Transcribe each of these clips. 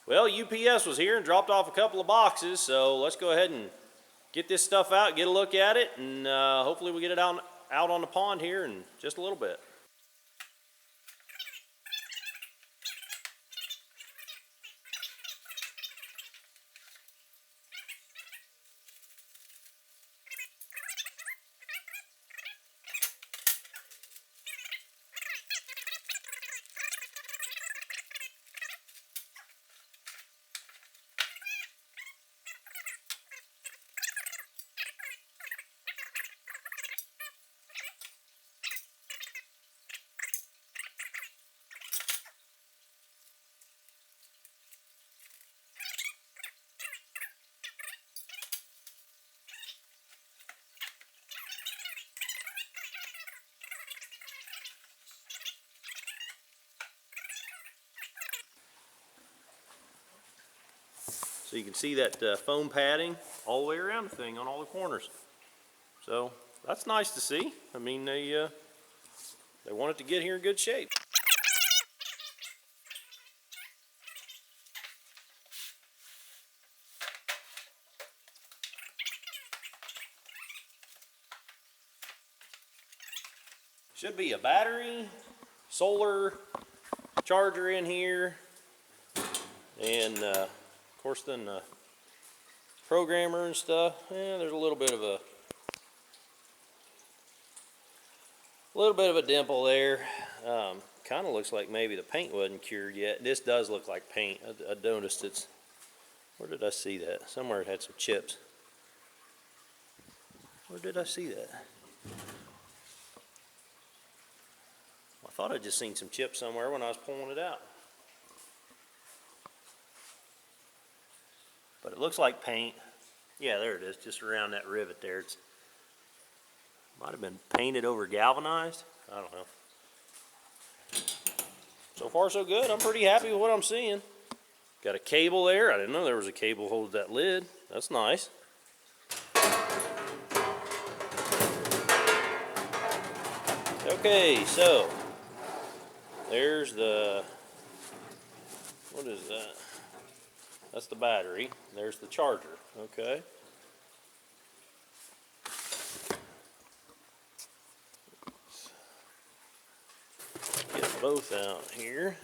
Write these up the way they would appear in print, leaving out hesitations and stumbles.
Well, UPS was here and dropped off a couple of boxes, so let's go ahead and get this stuff out, get a look at it, and hopefully we get it out on the pond here in just a little bit. So you can see that foam padding all the way around the thing on all the corners. So that's nice to see. I mean, they want it to get here in good shape. Should be a battery, solar charger in here, and of course then the programmer and stuff. And there's a little bit of a dimple there. Kind of looks like maybe the paint wasn't cured yet. This does look like paint. I noticed it's. Where did I see that? Somewhere it had some chips. Where did I see that? I thought I'd just seen some chips somewhere when I was pulling it out. But it looks like paint. Yeah, there it is, just around that rivet there. It's might have been painted over galvanized. I don't know. So far so good. I'm pretty happy with what I'm seeing. Got a cable there. I didn't know there was a cable holding that lid. That's nice. Okay, so there's the, what is that? That's the battery. There's the charger. Okay. Get both out here.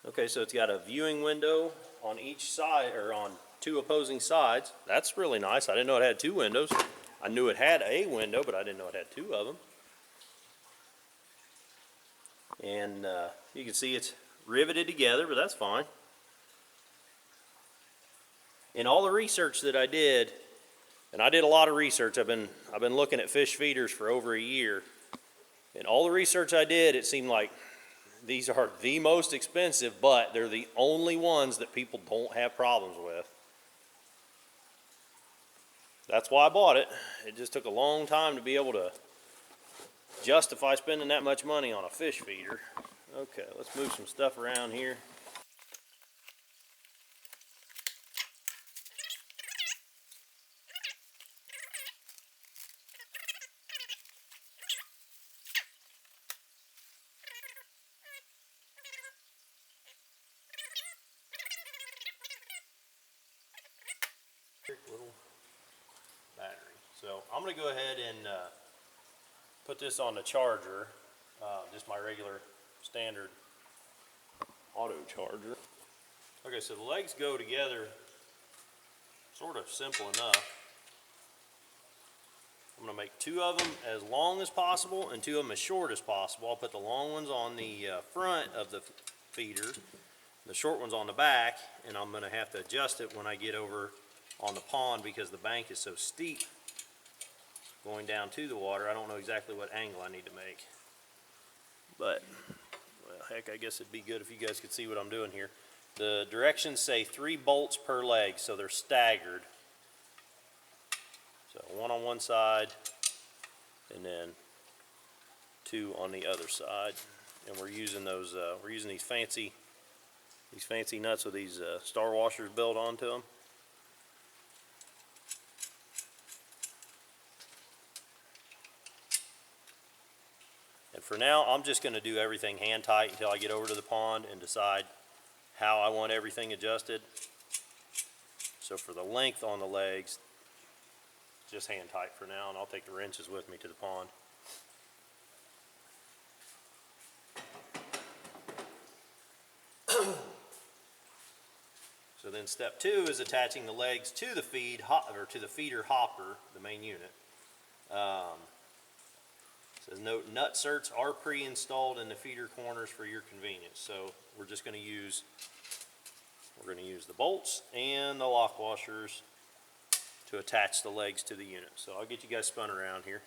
Okay, so it's got a viewing window on each side, or on two opposing sides. That's really nice. I didn't know it had two windows. I knew it had a window, but I didn't know it had two of them. And you can see it's riveted together, but that's fine. In all the research that I did, and I did a lot of research, I've been looking at fish feeders for over a year. In all the research I did, it seemed like these are the most expensive, but they're the only ones that people don't have problems with. That's why I bought it. It just took a long time to be able to justify spending that much money on a fish feeder. Okay, let's move some stuff around here. Little battery. So I'm going to go ahead and put this on the charger, just my regular standard auto charger. Okay, so the legs go together sort of simple enough. I'm going to make two of them as long as possible and two of them as short as possible. I'll put the long ones on the front of the feeder, the short ones on the back, and I'm going to have to adjust it when I get over on the pond because the bank is so steep going down to the water. I don't know exactly what angle I need to make. But, well, heck, I guess it'd be good if you guys could see what I'm doing here. The directions say 3 bolts per leg, so they're staggered. So one on one side, and then 2 on the other side. And we're using those. We're using these fancy nuts with these star washers built onto them. for now, I'm just going to do everything hand tight until I get over to the pond and decide how I want everything adjusted. So for the length on the legs, just hand tight for now, and I'll take the wrenches with me to the pond. So then step 2 is attaching the legs to the or to the feeder hopper, the main unit. Says note, nut certs are pre-installed in the feeder corners for your convenience. So we're just going to use the bolts and the lock washers to attach the legs to the unit. So I'll get you guys spun around here.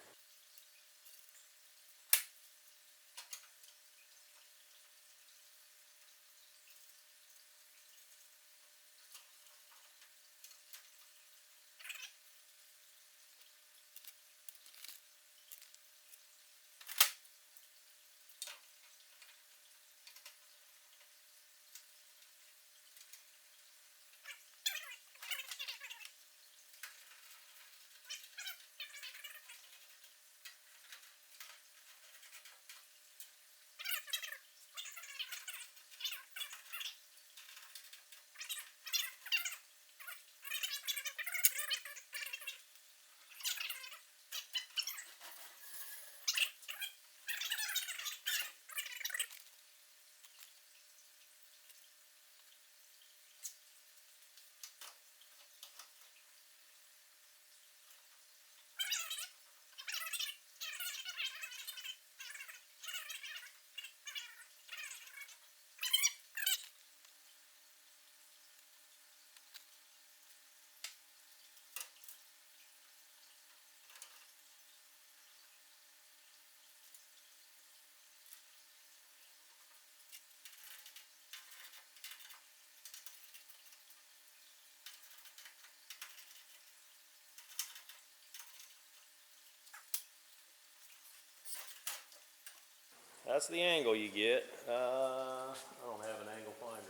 That's the angle you get. I don't have an angle finder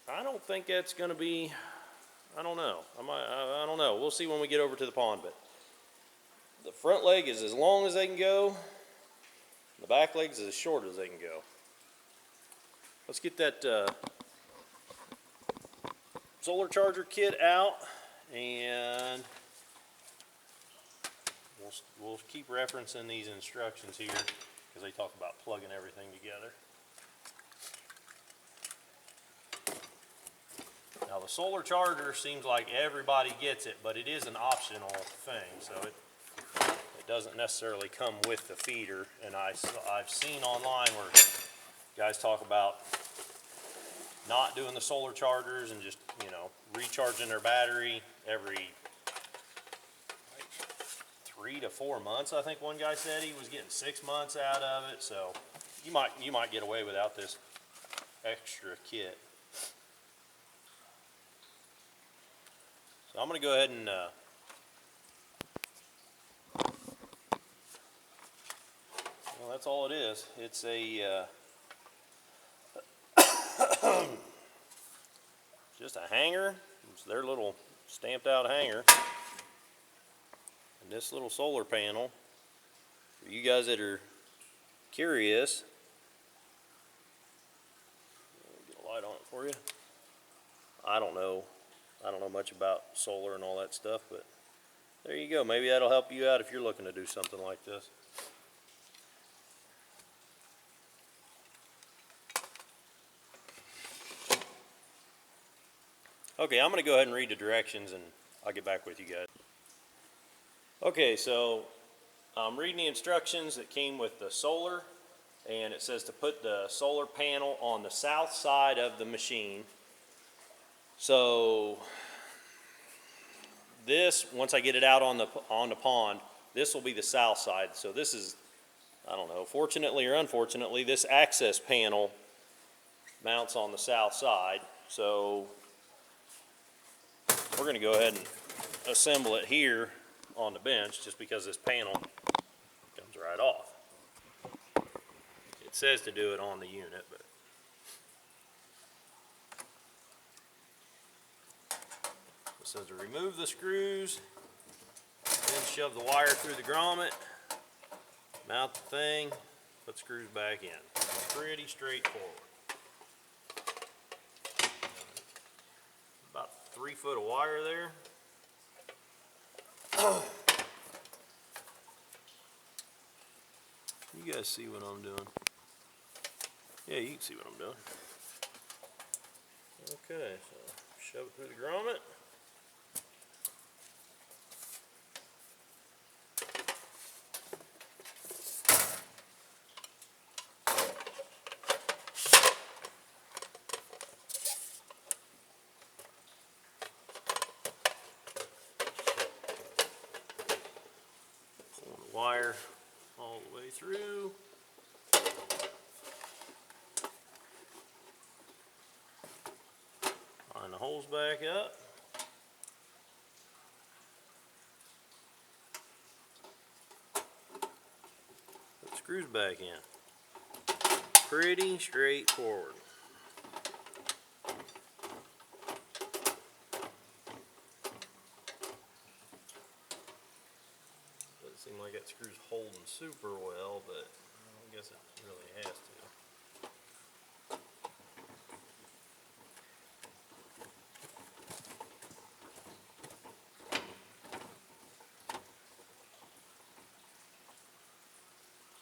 either. I don't think that's going to be, I don't know. I don't know. We'll see when we get over to the pond. But the front leg is as long as they can go. The back leg is as short as they can go. Let's get that solar charger kit out, and we'll keep referencing these instructions here because they talk about plugging everything together. Now the solar charger seems like everybody gets it, but it is an optional thing, so it doesn't necessarily come with the feeder. And I've seen online where guys talk about not doing the solar chargers and just, recharging their battery every 3 to 4 months. I think one guy said he was getting 6 months out of it. So you might get away without this extra kit. So I'm going to go ahead and well, that's all it is. It's a just a hanger. It's their little stamped out hanger. And this little solar panel, for you guys that are curious, get a light on it for you. I don't know much about solar and all that stuff, but there you go. Maybe that'll help you out if you're looking to do something like this. Okay, I'm going to go ahead and read the directions and I'll get back with you guys. Okay, so I'm reading the instructions that came with the solar, and it says to put the solar panel on the south side of the machine. So this, once I get it out on the pond, this will be the south side. So this is, I don't know, fortunately or unfortunately, this access panel mounts on the south side. So we're going to go ahead and assemble it here on the bench just because this panel comes right off. It says to do it on the unit, but it says to remove the screws, then shove the wire through the grommet, mount the thing, put screws back in. Pretty straightforward. About 3 foot of wire there. You guys see what I'm doing? Yeah, you can see what I'm doing. Okay, so shove it through the grommet. Pulling the wire all the way through. Line the holes back up. Put the screws back in. Pretty straightforward. Doesn't seem like that screw's holding super well, but I guess it really has to.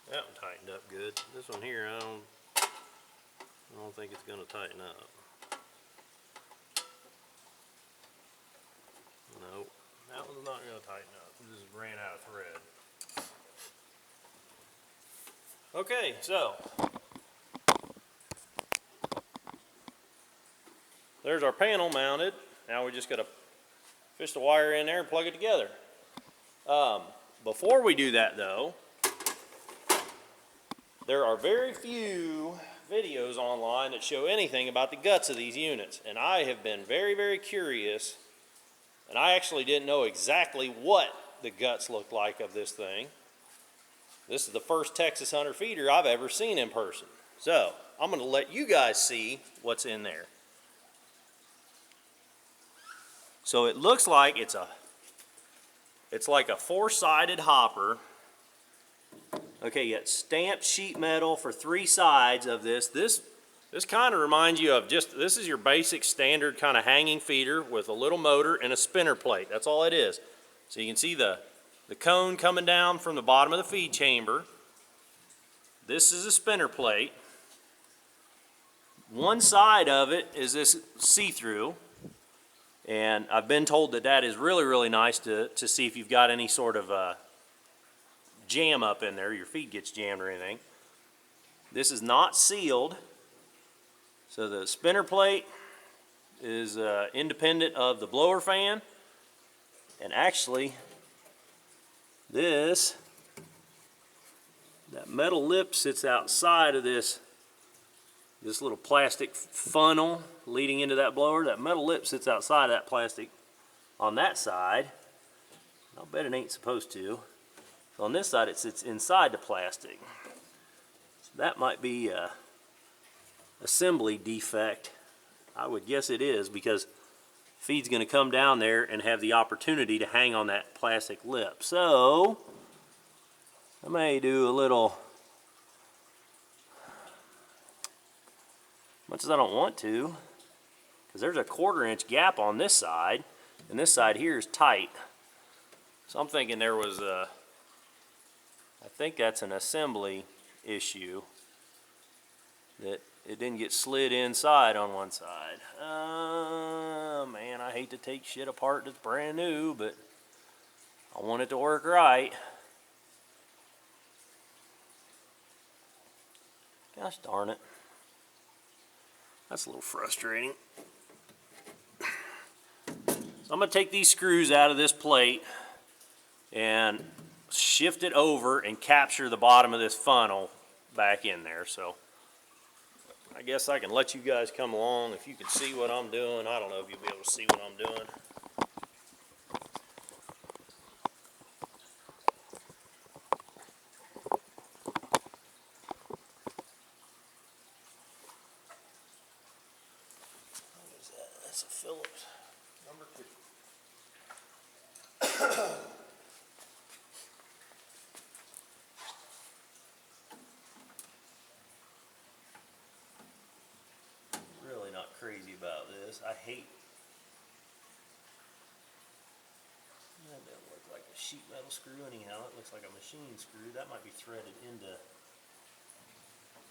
That one tightened up good. This one here, I don't think it's going to tighten up. Nope, that one's not going to tighten up. It just ran out of thread. Okay, so there's our panel mounted. Now we just got to fish the wire in there and plug it together. Before we do that though, there are very few videos online that show anything about the guts of these units, and I have been very, very curious, and I actually didn't know exactly what the guts looked like of this thing. This is the first Texas Hunter feeder I've ever seen in person. So I'm going to let you guys see what's in there. So it looks like it's like a 4-sided hopper. Okay, you got stamped sheet metal for 3 sides of this. This kind of reminds you of this is your basic standard kind of hanging feeder with a little motor and a spinner plate. That's all it is. So you can see the cone coming down from the bottom of the feed chamber. This is a spinner plate. One side of it is this see-through. And I've been told that that is really, really nice to see if you've got any sort of jam up in there, your feed gets jammed or anything. This is not sealed, so the spinner plate is independent of the blower fan, and actually that metal lip sits outside of this little plastic funnel leading into that blower. That metal lip sits outside of that plastic on that side. I'll bet it ain't supposed to. On this side, it sits inside the plastic. So that might be an assembly defect. I would guess it is, because feed's going to come down there and have the opportunity to hang on that plastic lip. So I may do a little, much as I don't want to, because there's a 1/4 inch gap on this side, and this side here is tight. So I'm thinking there was a, I think that's an assembly issue, that it didn't get slid inside on one side. Man, I hate to take shit apart that's brand new, but I want it to work right. Gosh darn it. That's a little frustrating. So I'm going to take these screws out of this plate and shift it over and capture the bottom of this funnel back in there. So I guess I can let you guys come along if you can see what I'm doing. I don't know if you'll be able to see what I'm doing. What is that? That's a Phillips number 2. this. I hate. That doesn't look like a sheet metal screw anyhow. It looks like a machine screw. That might be threaded into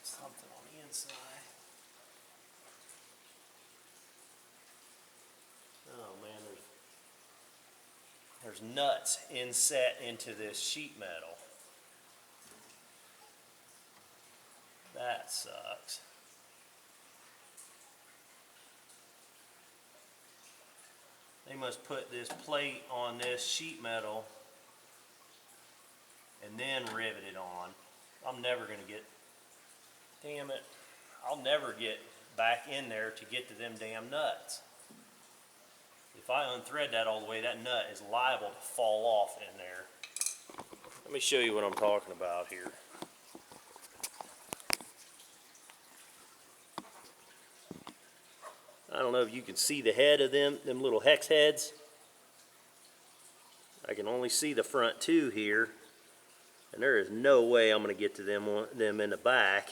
something on the inside. Oh man, there's nuts inset into this sheet metal. That sucks. They must put this plate on this sheet metal and then rivet it on. I'm never going to get, damn it, I'll never get back in there to get to them damn nuts. If I unthread that all the way, that nut is liable to fall off in there. Let me show you what I'm talking about here. I don't know if you can see the head of them little hex heads. I can only see the front two here, and there is no way I'm going to get to them in the back.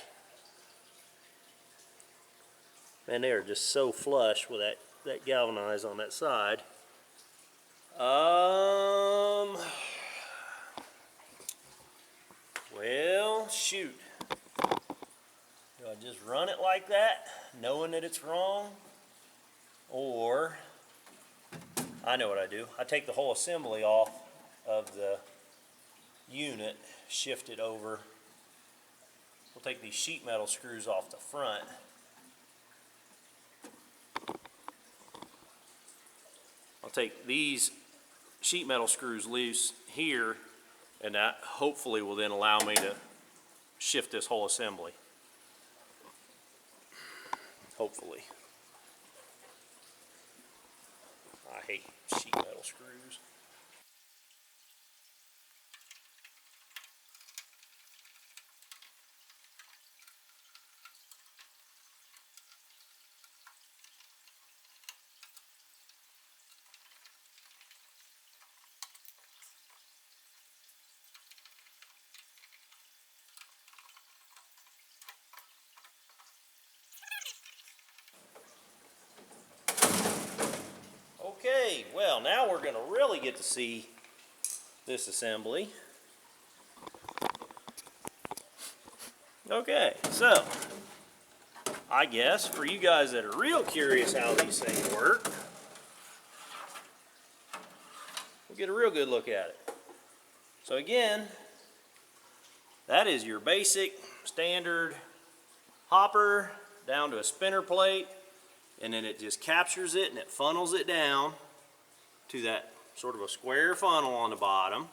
Man, they are just so flush with that galvanized on that side. Well, shoot. Do I just run it like that, knowing that it's wrong? Or, I know what I do. I take the whole assembly off of the unit, shift it over. We'll take these sheet metal screws off the front. I'll take these sheet metal screws loose here, and that hopefully will then allow me to shift this whole assembly. Hopefully. I hate sheet metal screws. Okay, well now we're going to really get to see this assembly. Okay, so I guess for you guys that are real curious how these things work, we'll get a real good look at it. So again, that is your basic standard hopper down to a spinner plate, and then it just captures it and it funnels it down to that sort of a square funnel on the bottom.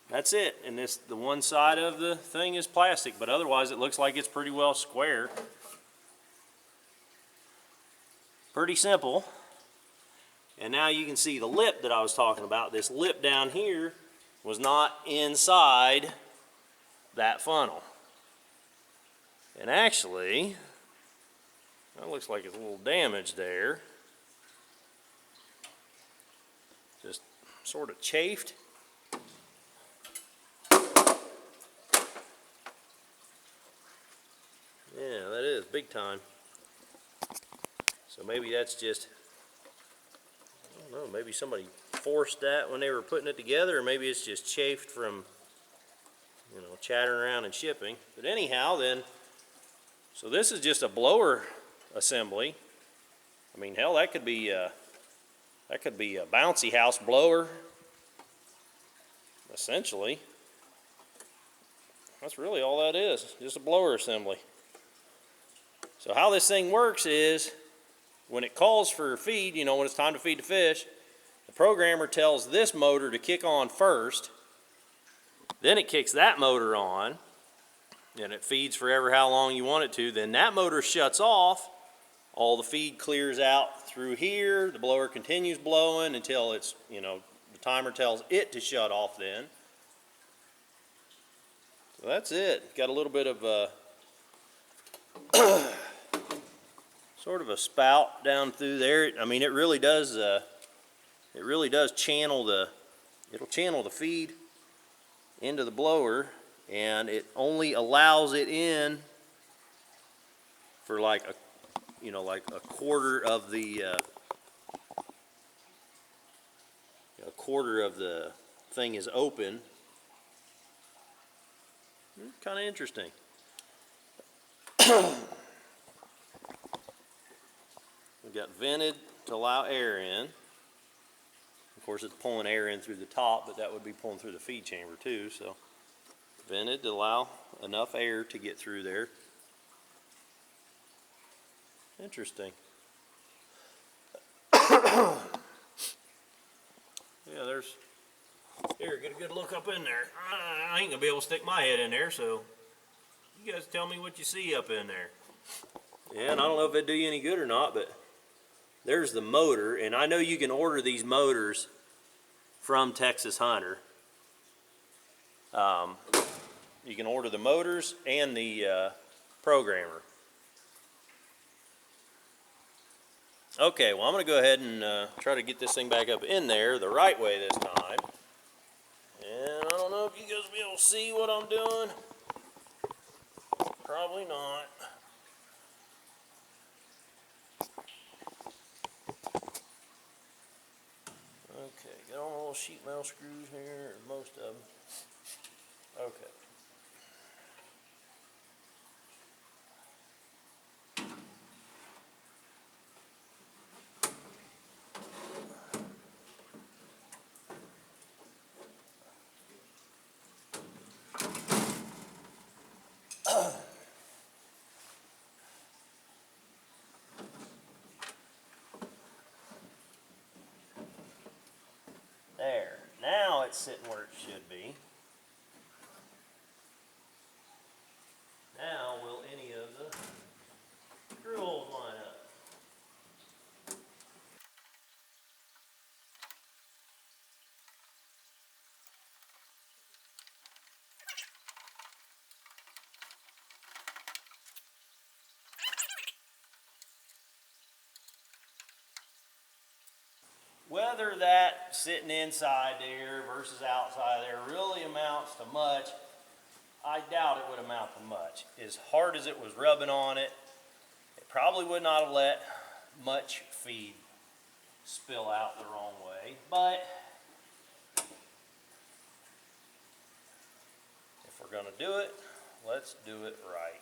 That's it. And the one side of the thing is plastic, but otherwise it looks like it's pretty well square. Pretty simple. And now you can see the lip that I was talking about. This lip down here was not inside that funnel. And actually, that looks like it's a little damaged there. Just sort of chafed. Yeah, that is big time. So maybe that's just, I don't know, maybe somebody forced that when they were putting it together, or maybe it's just chafed from, you know, chattering around and shipping. But anyhow, then, so this is just a blower assembly. I mean, hell, that could be a bouncy house blower, essentially. That's really all that is, just a blower assembly. So how this thing works is, when it calls for feed, you know, when it's time to feed the fish, the programmer tells this motor to kick on first, then it kicks that motor on, and it feeds forever how long you want it to. Then that motor shuts off, all the feed clears out through here, the blower continues blowing until it's, you know, the timer tells it to shut off then. So that's it. Got a little bit of sort of a spout down through there. I mean, it really does channel it'll channel the feed into the blower, and it only allows it in for like you know, like a quarter of the thing is open. Kind of interesting. We've got vented to allow air in. Of course, it's pulling air in through the top, but that would be pulling through the feed chamber too. So vented to allow enough air to get through there. Interesting. Yeah, there's. Here, get a good look up in there. I ain't gonna be able to stick my head in there, so you guys tell me what you see up in there. Yeah, and I don't know if it'd do you any good or not, but there's the motor, and I know you can order these motors from Texas Hunter. You can order the motors and the programmer. Okay, well I'm going to go ahead and try to get this thing back up in there the right way this time. And I don't know if you guys will be able to see what I'm doing. Probably not. Okay, got all the little sheet metal screws here, most of them. Okay. There. Now it's sitting where it should be. Now will any of the screw holes line up? Whether that sitting inside there versus outside there really amounts to much, I doubt it would amount to much. As hard as it was rubbing on it, it probably would not have let much feed spill out the wrong way. But if we're going to do it, let's do it right.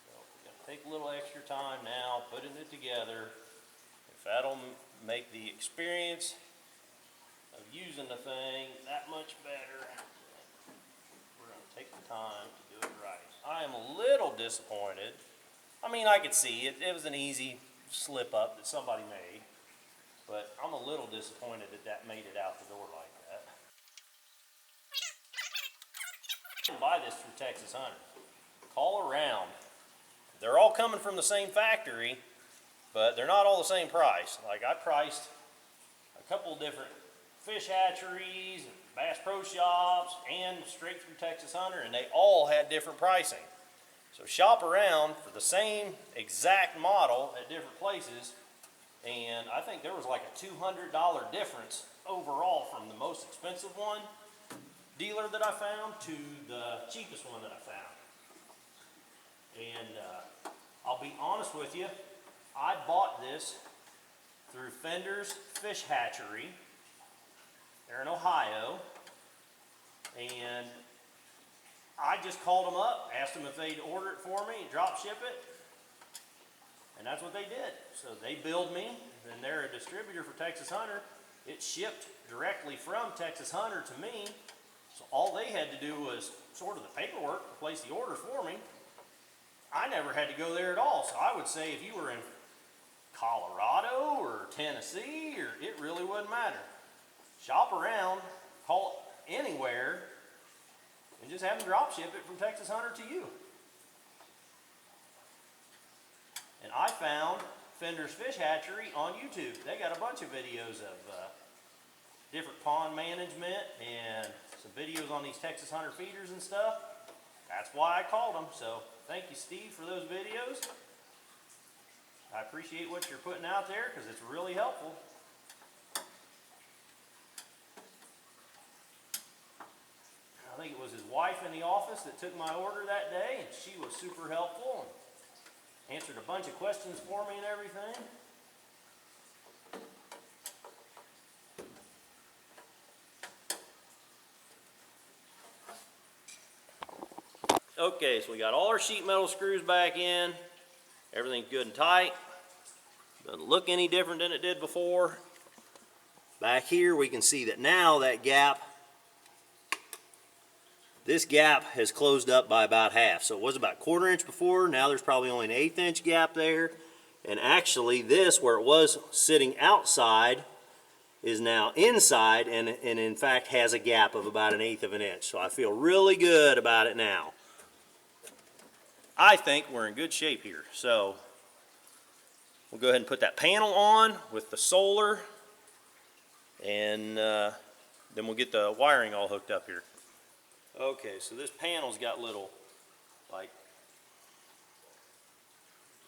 So we're going to take a little extra time now putting it together. That'll make the experience of using the thing that much better. We're going to take the time to do it right. I am a little disappointed. I mean, I could see it. It was an easy slip up that somebody made. But I'm a little disappointed that that made it out the door like that. You can buy this through Texas Hunter. Call around. They're all coming from the same factory, but they're not all the same price. Like I priced a couple of different fish hatcheries, Bass Pro Shops, and straight through Texas Hunter, and they all had different pricing. So shop around for the same exact model at different places, and I think there was like a $200 difference overall from the most expensive one dealer that I found to the cheapest one that I found. And I'll be honest with you, I bought this through Fender's Fish Hatchery. They're in Ohio. And I just called them up, asked them if they'd order it for me, drop ship it. And that's what they did. So they billed me, and they're a distributor for Texas Hunter. It shipped directly from Texas Hunter to me. So all they had to do was sort of the paperwork to place the order for me. I never had to go there at all. So I would say if you were in Colorado or Tennessee, or it really wouldn't matter. Shop around, call anywhere, and just have them drop ship it from Texas Hunter to you. And I found Fender's Fish Hatchery on YouTube. They got a bunch of videos of different pond management and some videos on these Texas Hunter feeders and stuff. That's why I called them. So thank you, Steve, for those videos. I appreciate what you're putting out there because it's really helpful. I think it was his wife in the office that took my order that day, and she was super helpful. Answered a bunch of questions for me and everything. Okay, so we got all our sheet metal screws back in. Everything's good and tight. Doesn't look any different than it did before. Back here we can see that now that gap, this gap has closed up by about half. So it was about 1/4 inch before, now there's probably only an 1/8 inch gap there. And actually this, where it was sitting outside, is now inside and in fact has a gap of about 1/8 of an inch. So I feel really good about it now. I think we're in good shape here. So we'll go ahead and put that panel on with the solar, and then we'll get the wiring all hooked up here. Okay, so this panel's got little, like,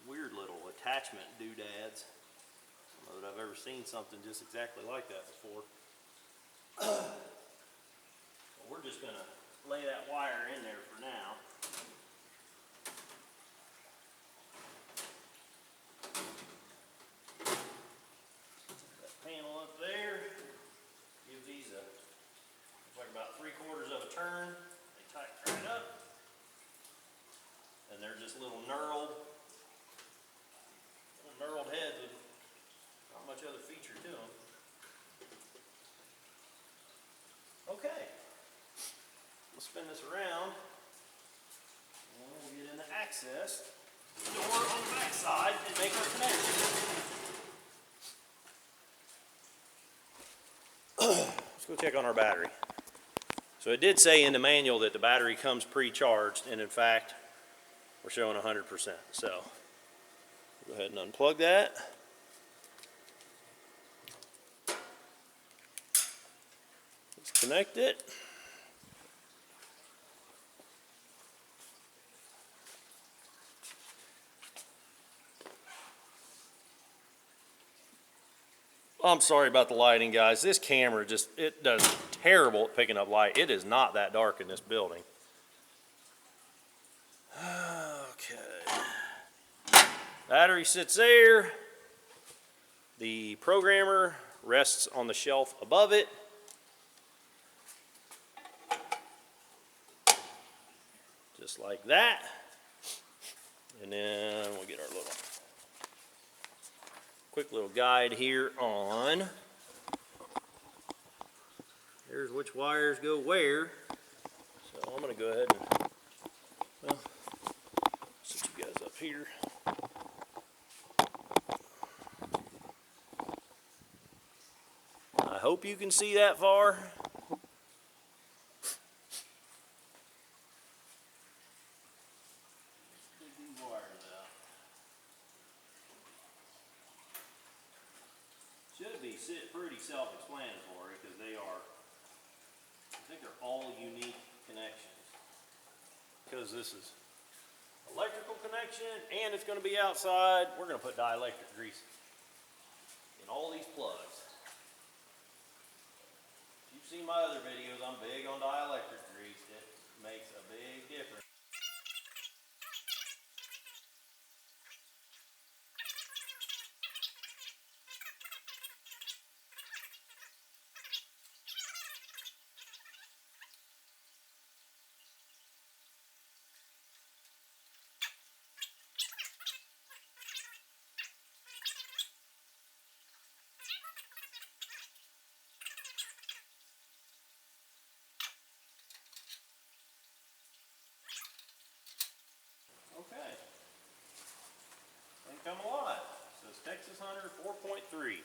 weird little attachment doodads. I don't know that I've ever seen something just exactly like that before. Well, we're just gonna lay that wire in there for now. That panel up there, give these a, looks like about 3/4 of a turn. They tighten right up. And they're just little knurled heads with not much other feature to them. Okay, we'll spin this around and we'll get into access door on the back side and make our connection. Let's go check on our battery. So it did say in the manual that the battery comes pre-charged, and in fact we're showing 100%. So go ahead and unplug that. Disconnect it. I'm sorry about the lighting, guys. This camera just, it does terrible at picking up light. It is not that dark in this building. Okay. Battery sits there. The programmer rests on the shelf above it. Just like that. And then we'll get our little quick little guide here on, here's which wires go where. So I'm going to go ahead and, well, set you guys up here. I hope you can see that far. Should be pretty self-explanatory because they are, I think they're all unique connections. Because this is electrical connection and it's going to be outside, we're going to put dielectric grease in all these plugs. If you've seen my other videos, I'm big on dielectric grease. It makes a big difference. Okay. Thing come alive. So it's Texas Hunter 4.3.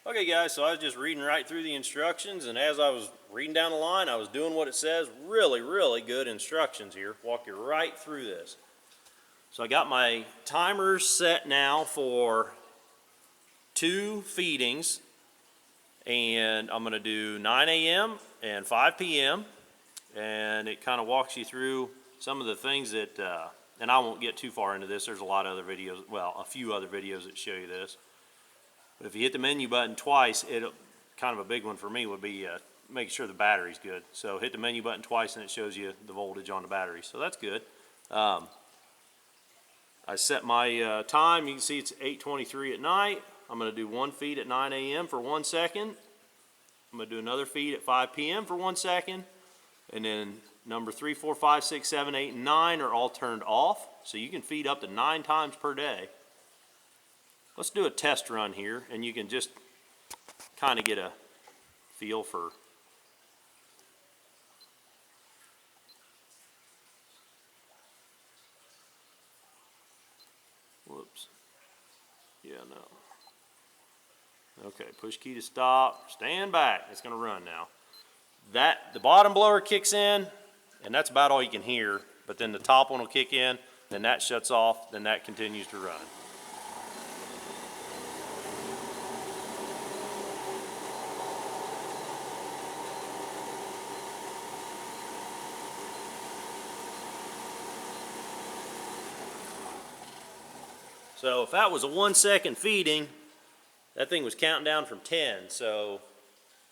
Okay guys, so I was just reading right through the instructions, and as I was reading down the line, I was doing what it says. Really, really good instructions here. Walk you right through this. So I got my timers set now for 2 feedings, and I'm going to do 9 a.m. and 5 p.m. and it kind of walks you through some of the things that, and I won't get too far into this. There's a lot of other videos, well, a few other videos that show you this. But if you hit the menu button twice, it'll, kind of a big one for me would be making sure the battery's good. So hit the menu button twice and it shows you the voltage on the battery. So that's good. I set my time. You can see it's 8:23 at night. I'm going to do one feed at 9 a.m. for 1 second. I'm going to do another feed at 5 p.m. for 1 second. And then number 3, 4, 5, 6, 7, 8, and 9 are all turned off. So you can feed up to 9 times per day. Let's do a test run here, and you can just kind of get a feel for whoops. Yeah, no. Okay, push key to stop. Stand back. It's going to run now. The bottom blower kicks in, and that's about all you can hear. But then the top one will kick in, then that shuts off, then that continues to run. So if that was a 1 second feeding, that thing was counting down from 10. So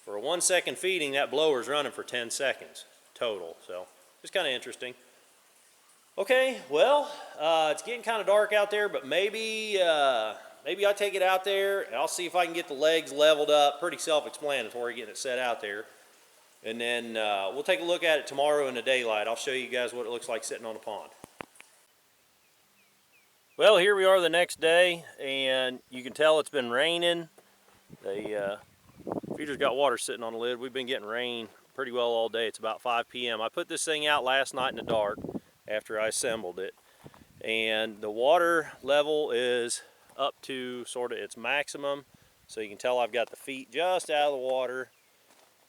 for a 1 second feeding, that blower's running for 10 seconds total. So it's kind of interesting. Okay, well, it's getting kind of dark out there, but maybe I take it out there and I'll see if I can get the legs leveled up. Pretty self-explanatory getting it set out there. And then we'll take a look at it tomorrow in the daylight. I'll show you guys what it looks like sitting on the pond. Well, here we are the next day, and you can tell it's been raining. The feeder's got water sitting on the lid. We've been getting rain pretty well all day. It's about 5 p.m. I put this thing out last night in the dark after I assembled it, and the water level is up to sort of its maximum. So you can tell I've got the feet just out of the water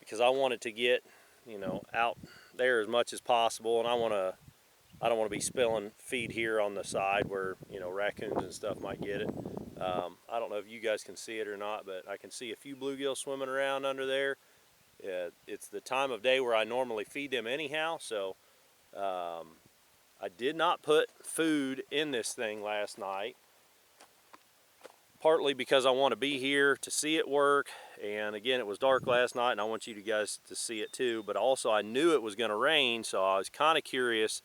because I want it to get, you know, out there as much as possible, and I don't want to be spilling feed here on the side where, you know, raccoons and stuff might get it. I don't know if you guys can see it or not, but I can see a few bluegill swimming around under there. It's the time of day where I normally feed them anyhow, so I did not put food in this thing last night, partly because I want to be here to see it work, and again, it was dark last night and I want you guys to see it too, but also I knew it was going to rain, so I was kind of curious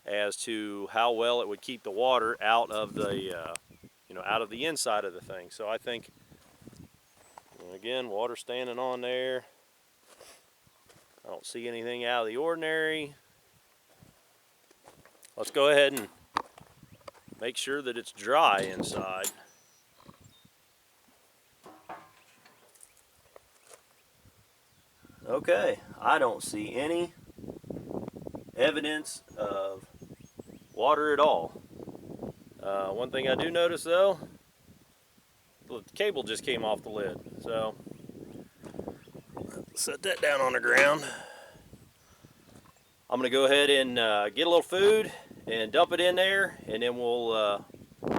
as to how well it would keep the water out of the, you know, out of the inside of the thing. So I think, again, water standing on there. I don't see anything out of the ordinary. Let's go ahead and make sure that it's dry inside. Okay, I don't see any evidence of water at all. One thing I do notice though, the cable just came off the lid, so set that down on the ground. I'm gonna go ahead and get a little food and dump it in there, and then we'll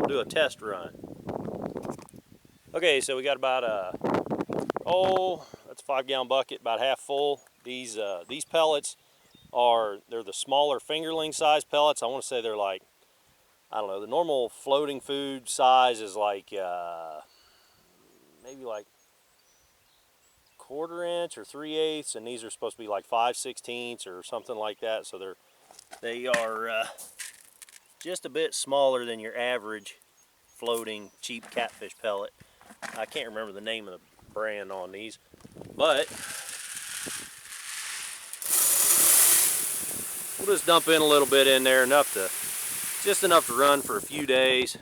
do a test run. Okay, so we got about that's a 5-gallon bucket, about half full. These pellets they're the smaller fingerling size pellets. I want to say they're like, I don't know, the normal floating food size is like maybe like 1/4 inch or 3/8, and these are supposed to be like 5/16 or something like that. So they are just a bit smaller than your average floating cheap catfish pellet. I can't remember the name of the brand on these, but we'll just dump in a little bit in there, just enough to run for a few days.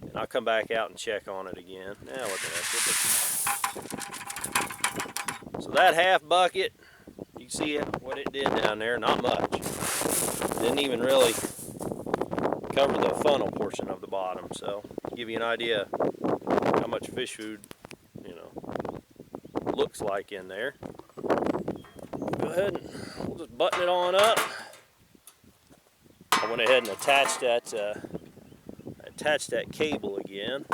And I'll come back out and check on it again. Now what the heck. So that half bucket, you can see what it did down there, not much. Didn't even really cover the funnel portion of the bottom. So give you an idea how much fish food, you know, looks like in there. Go ahead and we'll just button it on up. I went ahead and attached that cable again.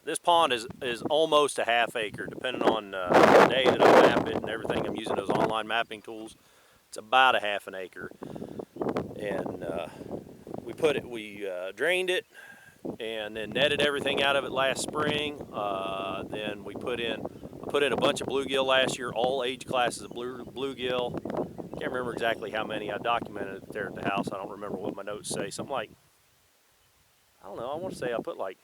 This pond is almost a half acre, depending on the day that I map it and everything. I'm using those online mapping tools. It's about a half an acre, and we drained it and then netted everything out of it last spring. Then I put in a bunch of bluegill last year, all age classes of bluegill. Can't remember exactly how many. I documented it there at the house. I don't remember what my notes say. Something like, I don't know, I want to say I put like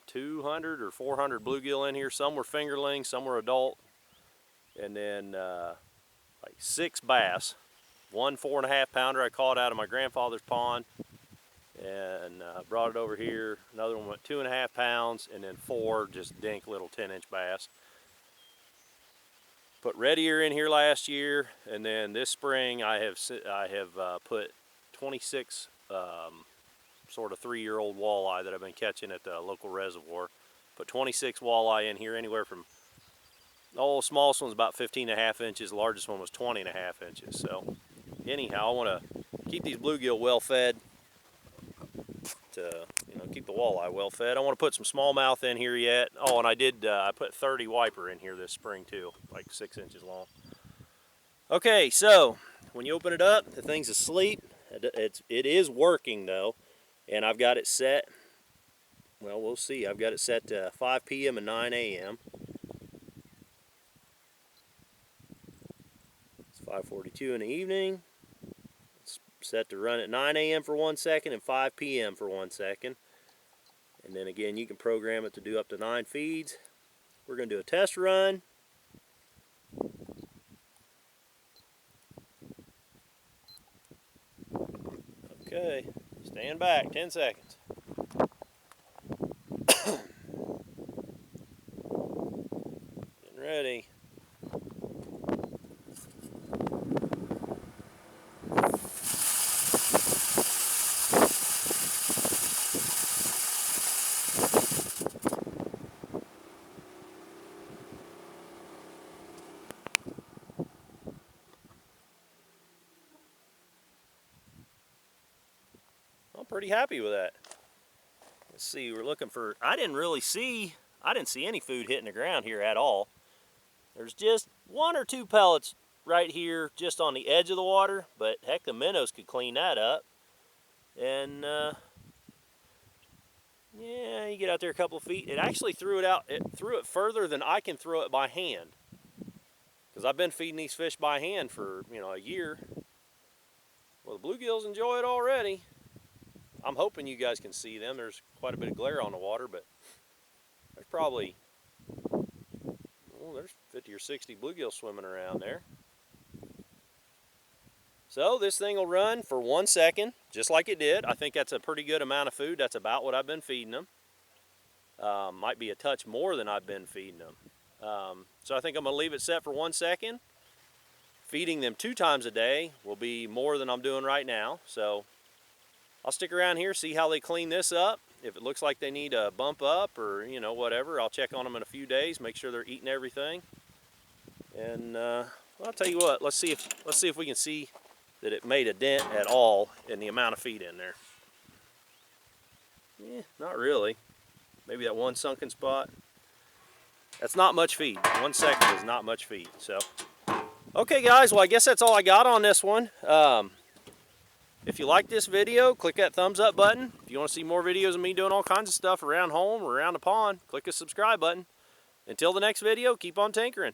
200 or 400 bluegill in here. Some were fingerlings, some were adult. And then like 6 bass. One 4.5 pounder I caught out of my grandfather's pond and brought it over here. Another one went 2.5 pounds, and then 4 just dink little 10-inch bass. Put red ear in here last year, and then this spring I have put 26 sort of 3-year-old walleye that I've been catching at the local reservoir. Put 26 walleye in here, anywhere from, oh, smallest one's about 15.5 inches, the largest one was 20.5 inches. So anyhow, I want to keep these bluegill well fed, to keep the walleye well fed. I want to put some smallmouth in here yet. Oh, and I put 30 wiper in here this spring too, like 6 inches long. Okay, so when you open it up, the thing's asleep. It is working though, and I've got it set. Well, we'll see. I've got it set to 5 p.m. and 9 a.m. It's 5:42 in the evening. It's set to run at 9 a.m. for 1 second and 5 p.m. for 1 second. And then again, you can program it to do up to 9 feeds. We're going to do a test run. Okay, stand back, 10 seconds. Getting ready. I'm pretty happy with that. Let's see, we're looking for, I didn't see any food hitting the ground here at all. There's just 1 or 2 pellets right here just on the edge of the water, but heck, the minnows could clean that up. And yeah, you get out there a couple of feet. It actually threw it further than I can throw it by hand. Because I've been feeding these fish by hand for, a year. Well, the bluegills enjoy it already. I'm hoping you guys can see them. There's quite a bit of glare on the water, but there's probably, there's 50 or 60 bluegill swimming around there. So this thing will run for 1 second, just like it did. I think that's a pretty good amount of food. That's about what I've been feeding them. Might be a touch more than I've been feeding them. So I think I'm going to leave it set for 1 second. Feeding them 2 times a day will be more than I'm doing right now. So I'll stick around here, see how they clean this up. If it looks like they need a bump up or, whatever, I'll check on them in a few days, make sure they're eating everything. And well, I'll tell you what, let's see if we can see that it made a dent at all in the amount of feed in there. Yeah, not really. Maybe that one sunken spot. That's not much feed. 1 second is not much feed. So, okay guys, well I guess that's all I got on this one. If you like this video, click that thumbs up button. If you want to see more videos of me doing all kinds of stuff around home or around the pond, click the subscribe button. Until the next video, keep on tinkering.